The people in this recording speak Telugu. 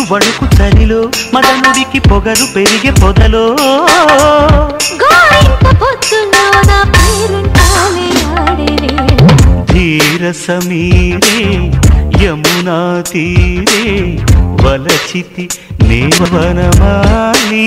వణుకు వణుకు చలిలో మదనుడికి పొగరు పెరిగే పొదలో ధీర సమీరే యమునా తీరే వలచితి నేవనమాలి